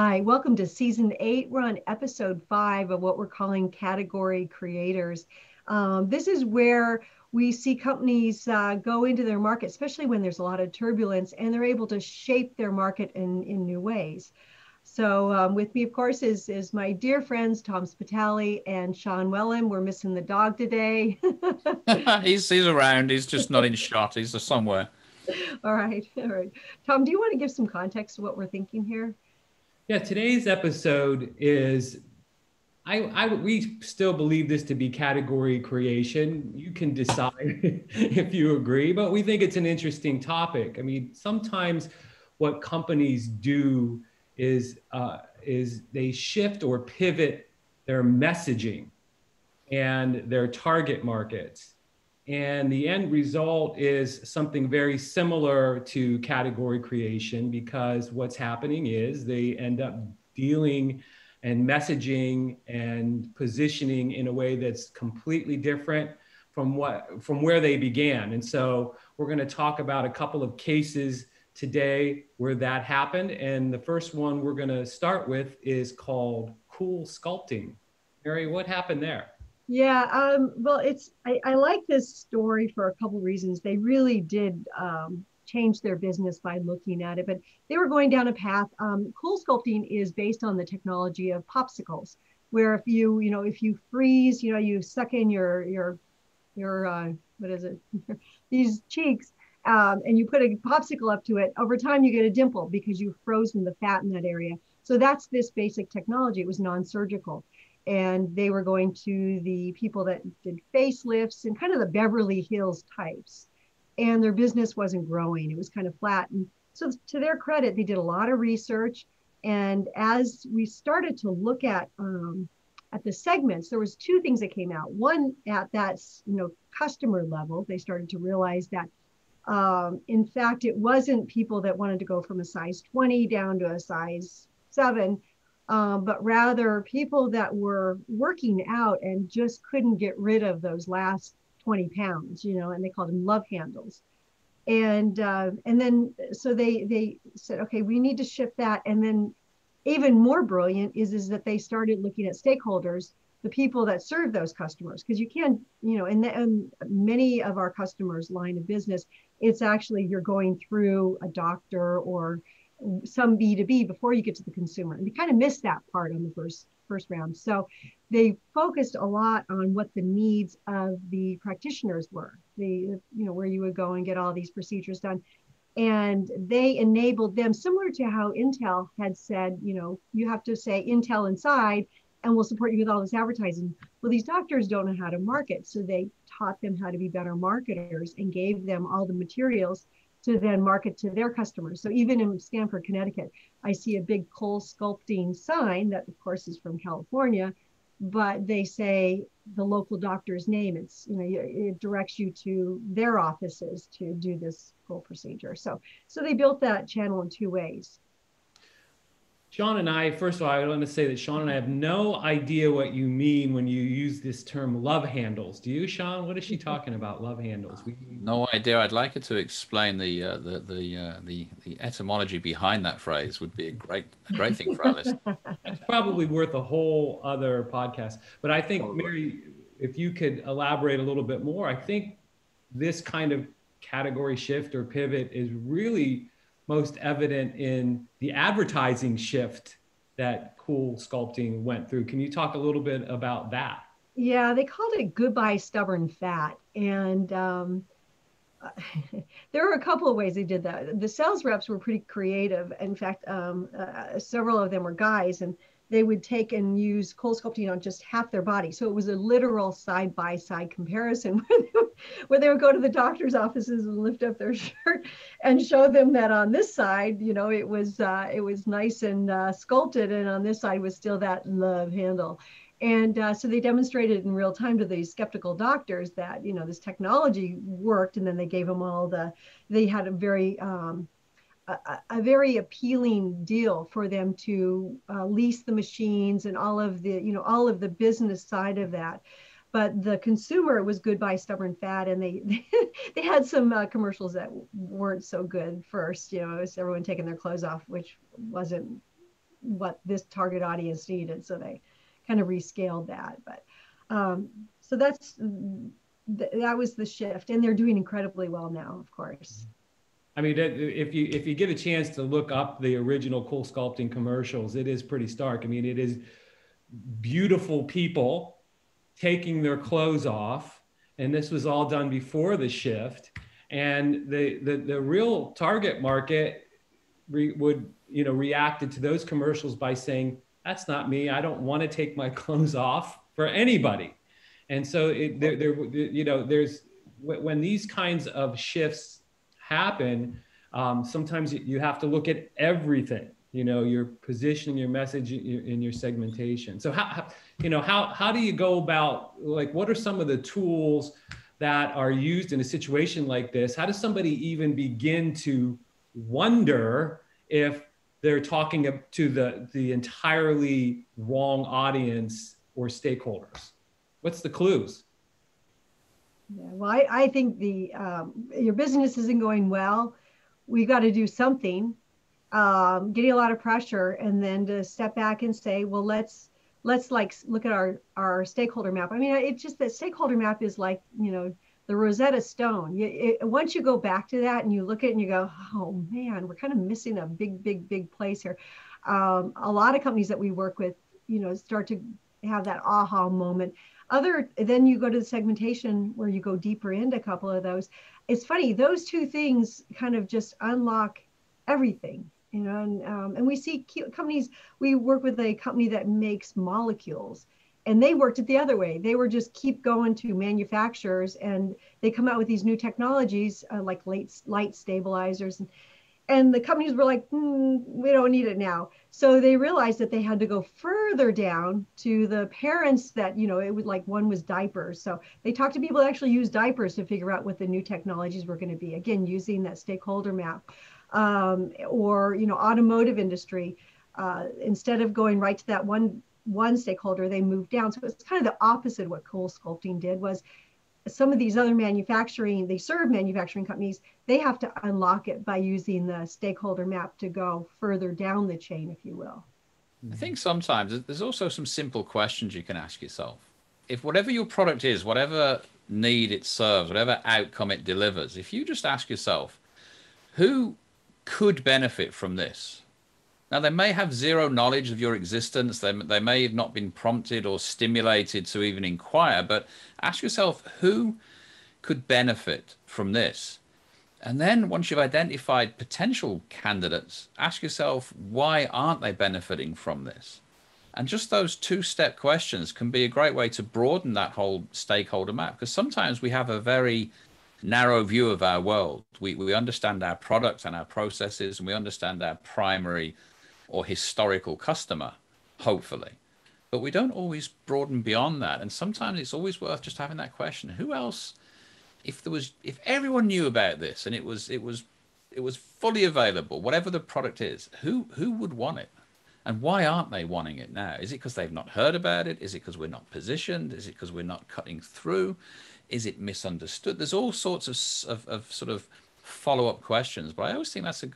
Hi, welcome to season 8. We're on episode 5 of what we're calling category creators. This is where we see companies go into their market, especially when there's a lot of turbulence, and they're able to shape their market in new ways. So with me, of course, is my dear friends, Tom Spitali and Sean Wellham. We're missing the dog today. He's around. He's just not in shot. He's somewhere. All right, all right. Tom, do you want to give some context to what we're thinking here? Yeah, today's episode is we still believe this to be category creation. You can decide if you agree, but we think it's an interesting topic. I mean, sometimes what companies do is they shift or pivot their messaging and their target markets. And the end result is something very similar to category creation, because what's happening is they end up dealing and messaging and positioning in a way that's completely different from where they began. And so we're going to talk about a couple of cases today where that happened. And the first one we're going to start with is called Coolsculpting. Mary, what happened there? Yeah, well, I like this story for a couple reasons. They really did change their business by looking at it, but they were going down a path. Cool sculpting is based on the technology of popsicles, where if you freeze, you suck in your what is it? These cheeks, and you put a popsicle up to it. Over time, you get a dimple because you've frozen the fat in that area. So that's this basic technology. It was non-surgical, and they were going to the people that did facelifts and kind of the Beverly Hills types, and their business wasn't growing. It was kind of flat. And so to their credit, they did a lot of research. And as we started to look at the segments, there was two things that came out. One, at that customer level, they started to realize that in fact, it wasn't people that wanted to go from a size 20 down to a size 7, but rather people that were working out and just couldn't get rid of those last 20 pounds, and they called them love handles. And then so they said, okay, we need to shift that. And then even more brilliant is that they started looking at stakeholders, the people that serve those customers, because you can't, in many of our customers' line of business, it's actually you're going through a doctor or some B2B before you get to the consumer. And they kind of missed that part on the first round. So they focused a lot on what the needs of the practitioners were, where you would go and get all these procedures done. And they enabled them, similar to how Intel had said, you have to say Intel inside and we'll support you with all this advertising. Well, these doctors don't know how to market. So they taught them how to be better marketers and gave them all the materials to then market to their customers. So even in Stamford, Connecticut, I see a big Coolsculpting sign that of course is from California, but they say the local doctor's name. It directs you to their offices to do this full procedure. So they built that channel in two ways. Sean and I, first of all, I want to say that Sean and I have no idea what you mean when you use this term love handles. Do you, Sean? What is she talking about, love handles? No idea. I'd like her to explain the etymology behind that phrase. Would be a great thing for our listeners. That's probably worth a whole other podcast. But I think, Mary, if you could elaborate a little bit more, I think this kind of category shift or pivot is really most evident in the advertising shift that Coolsculpting went through. Can you talk a little bit about that? Yeah, they called it Goodbye Stubborn Fat. And there were a couple of ways they did that. The sales reps were pretty creative. In fact, several of them were guys, and they would take and use Coolsculpting on just half their body. So it was a literal side-by-side comparison where they would go to the doctor's offices and lift up their shirt and show them that on this side, it was nice and sculpted, and on this side was still that love handle. And so they demonstrated in real time to these skeptical doctors that, this technology worked. And then they gave them they had a very appealing deal for them to lease the machines and all of the business side of that. But the consumer was Goodbye Stubborn Fat, and they had some commercials that weren't so good first. It was everyone taking their clothes off, which wasn't what this target audience needed. So they kind of rescaled that. But so that was the shift, and they're doing incredibly well now, of course. I mean, if you get a chance to look up the original Coolsculpting commercials, it is pretty stark. I mean, it is beautiful people taking their clothes off, and this was all done before the shift. And the real target market reacted to those commercials by saying, "That's not me. I don't want to take my clothes off for anybody." And so there's when these kinds of shifts happen, sometimes you have to look at everything, your positioning, your message, in your segmentation. So how do you go about, like, what are some of the tools that are used in a situation like this? How does somebody even begin to wonder if they're talking to the entirely wrong audience or stakeholders? What's the clues? Yeah, well, I think your business isn't going well. We got to do something. Getting a lot of pressure, and then to step back and say, well, let's like look at our stakeholder map. I mean, it's just that stakeholder map is like, the Rosetta Stone. Once you go back to that and you look at it and you go, oh man, we're kind of missing a big place here. A lot of companies that we work with, start to have that aha moment. Then you go to the segmentation where you go deeper into a couple of those. It's funny, those two things kind of just unlock everything, and we see companies. We work with a company that makes molecules, and they worked it the other way. They were just keep going to manufacturers, and they come out with these new technologies like light stabilizers, and the companies were like, we don't need it now. So they realized that they had to go further down to the parents that, it would, like, one was diapers. So they talked to people that actually use diapers to figure out what the new technologies were going to be. Again, using that stakeholder map. Or, automotive industry, instead of going right to that one stakeholder, they moved down. So it's kind of the opposite of what Coolsculpting did. Was some of these other they serve manufacturing companies, they have to unlock it by using the stakeholder map to go further down the chain, if you will. I think sometimes there's also some simple questions you can ask yourself. If whatever your product is, whatever need it serves, whatever outcome it delivers, if you just ask yourself, who could benefit from this? Now, they may have zero knowledge of your existence. They may have not been prompted or stimulated to even inquire, but ask yourself, who could benefit from this? And then once you've identified potential candidates, ask yourself, why aren't they benefiting from this? And just those two-step questions can be a great way to broaden that whole stakeholder map, because sometimes we have a very narrow view of our world. We understand our products and our processes, and we understand our primary or historical customer, hopefully. But we don't always broaden beyond that. And sometimes it's always worth just having that question, who else, if everyone knew about this and it was fully available, whatever the product is, who would want it? And why aren't they wanting it now? Is it because they've not heard about it? Is it because we're not positioned? Is it because we're not cutting through? Is it misunderstood? There's all sorts of sort of follow-up questions, but I always think that's a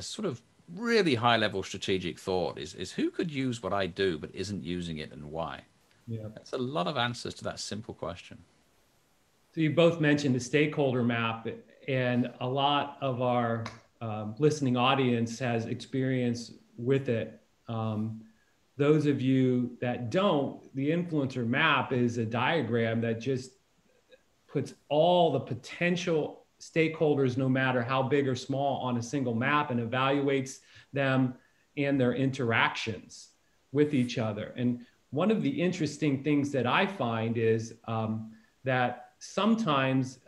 sort of really high-level strategic thought is who could use what I do but isn't using it, and why? Yeah, that's a lot of answers to that simple question. So you both mentioned the stakeholder map, and a lot of our listening audience has experience with it. Those of you that don't, the influencer map is a diagram that just puts all the potential stakeholders, no matter how big or small, on a single map and evaluates them and their interactions with each other. And one of the interesting things that I find is that sometimes,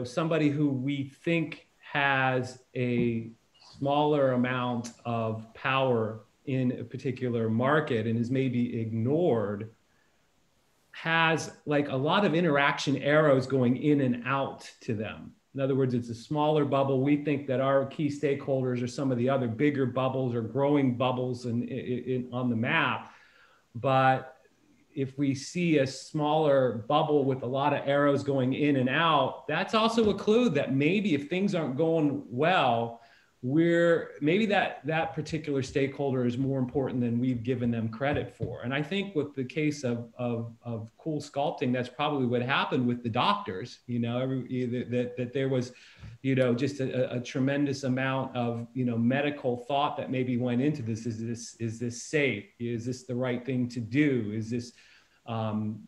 somebody who we think has a smaller amount of power in a particular market and is maybe ignored, has like a lot of interaction arrows going in and out to them. In other words, it's a smaller bubble. We think that our key stakeholders are some of the other bigger bubbles or growing bubbles on the map. But if we see a smaller bubble with a lot of arrows going in and out, that's also a clue that maybe if things aren't going well, maybe that particular stakeholder is more important than we've given them credit for. And I think with the case of Coolsculpting, that's probably what happened with the doctors, that there was, just a tremendous amount of, medical thought that maybe went into this. Is this safe? Is this the right thing to do? Is this,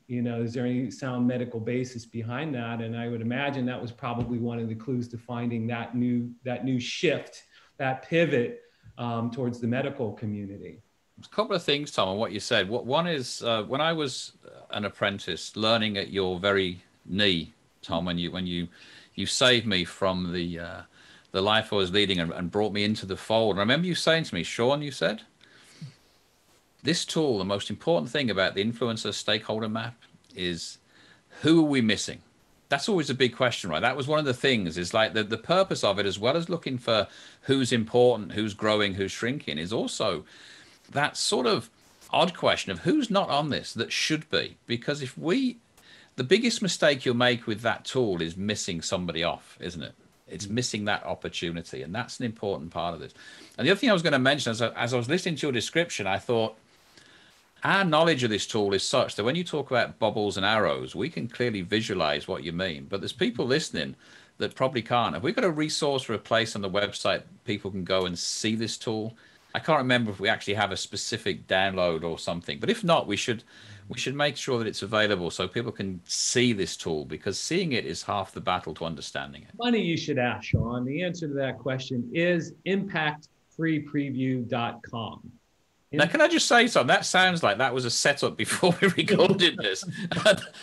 is there any sound medical basis behind that? And I would imagine that was probably one of the clues to finding that new shift, that pivot towards the medical community. There's a couple of things, Tom, on what you said. One is when I was an apprentice, learning at your very knee, Tom, when you saved me from the life I was leading and brought me into the fold. And I remember you saying to me, Sean, you said, this tool, the most important thing about the influencer stakeholder map is who are we missing? That's always a big question, right? That was one of the things, is like the purpose of it, as well as looking for who's important, who's growing, who's shrinking, is also that sort of odd question of who's not on this that should be. Because the biggest mistake you'll make with that tool is missing somebody off, isn't it? It's missing that opportunity. And that's an important part of this. And the other thing I was going to mention, as I was listening to your description, I thought, our knowledge of this tool is such that when you talk about bubbles and arrows, we can clearly visualize what you mean. But there's people listening that probably can't. Have we got a resource or a place on the website people can go and see this tool? I can't remember if we actually have a specific download or something. But if not, we should make sure that it's available so people can see this tool, because seeing it is half the battle to understanding it. Funny you should ask, Sean. The answer to that question is impactfreepreview.com. Now, can I just say something? That sounds like that was a setup before we recorded this.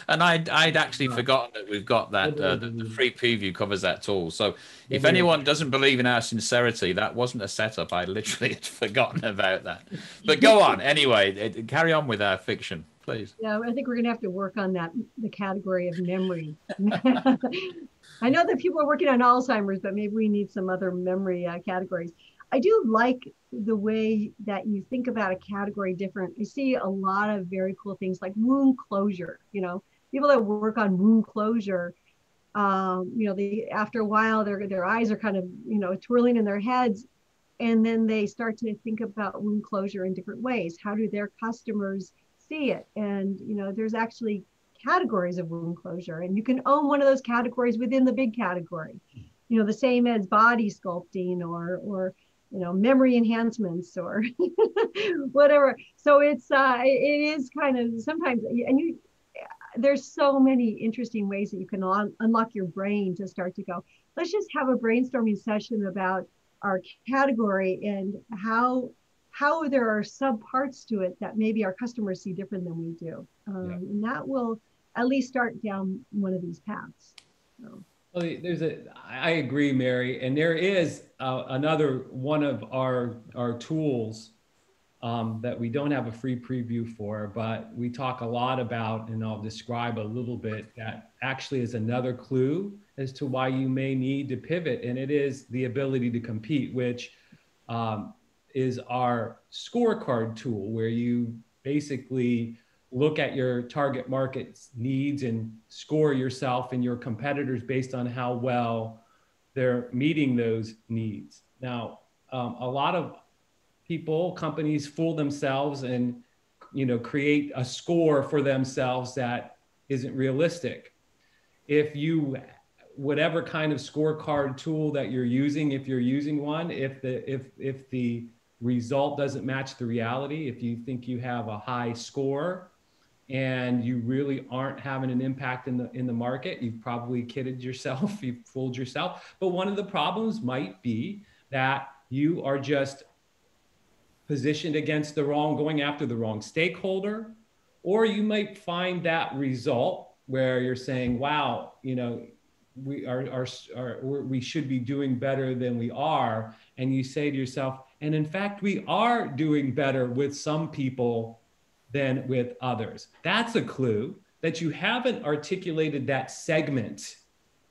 And I'd actually forgotten that we've got that. The free preview covers that tool. So if anyone doesn't believe in our sincerity, that wasn't a setup. I literally had forgotten about that. But go on. Anyway, carry on with our fiction, please. Yeah, I think we're going to have to work on that, the category of memory. I know that people are working on Alzheimer's, but maybe we need some other memory categories. I do like the way that you think about a category different. I see a lot of very cool things like wound closure. People that work on wound closure, after a while, their eyes are kind of, twirling in their heads. And then they start to think about wound closure in different ways. How do their customers see it? And, there's actually categories of wound closure, and you can own one of those categories within the big category. The same as body sculpting or memory enhancements or whatever. So it is kind of sometimes, and there's so many interesting ways that you can unlock your brain to start to go, let's just have a brainstorming session about our category and how there are sub parts to it that maybe our customers see different than we do. And that will at least start down one of these paths. So. Well, I agree, Mary. And there is another one of our tools that we don't have a free preview for, but we talk a lot about, and I'll describe a little bit, that actually is another clue as to why you may need to pivot. And it is the ability to compete, which is our scorecard tool, where you basically look at your target market's needs and score yourself and your competitors based on how well they're meeting those needs. Now, a lot of companies fool themselves and, create a score for themselves that isn't realistic. Whatever kind of scorecard tool that you're using, if you're using one, if the result doesn't match the reality, if you think you have a high score and you really aren't having an impact in the market, you've probably kidded yourself, you've fooled yourself. But one of the problems might be that you are just positioned against going after the wrong stakeholder, or you might find that result where you're saying, wow, we should be doing better than we are. And you say to yourself, and in fact, we are doing better with some people than with others. That's a clue that you haven't articulated that segment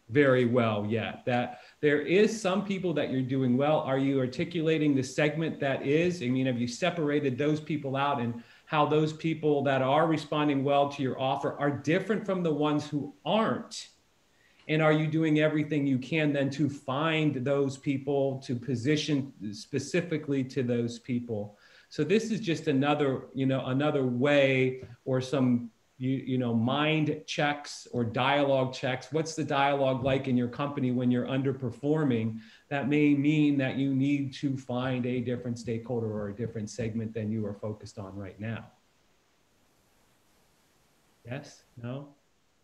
very well yet, that there is some people that you're doing well. Are you articulating the segment that is? Have you separated those people out, and how those people that are responding well to your offer are different from the ones who aren't? And are you doing everything you can then to find those people, to position specifically to those people? So this is just another, another way, or some, mind checks or dialogue checks. What's the dialogue like in your company when you're underperforming? That may mean that you need to find a different stakeholder or a different segment than you are focused on right now. Yes? No?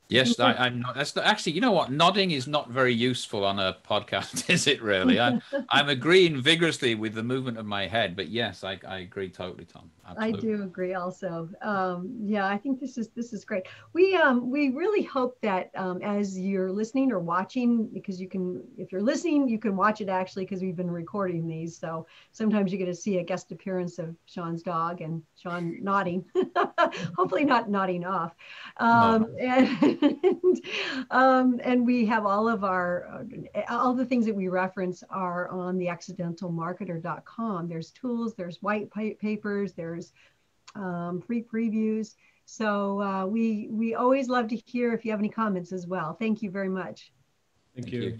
Yes, I'm not. That's actually, you know what? Nodding is not very useful on a podcast, is it really? I'm agreeing vigorously with the movement of my head, but yes, I agree totally, Tom. Absolutely. I do agree also. Yeah, I think this is great. We really hope that as you're listening or watching, because you can, if you're listening, you can watch it actually, because we've been recording these. So sometimes you get to see a guest appearance of Sean's dog and Sean nodding, hopefully not nodding off. No. And we have all of our, all the things that we reference are on the accidentalmarketer.com. There's tools, there's white papers, there's free previews. So we always love to hear if you have any comments as well. Thank you very much. Thank you.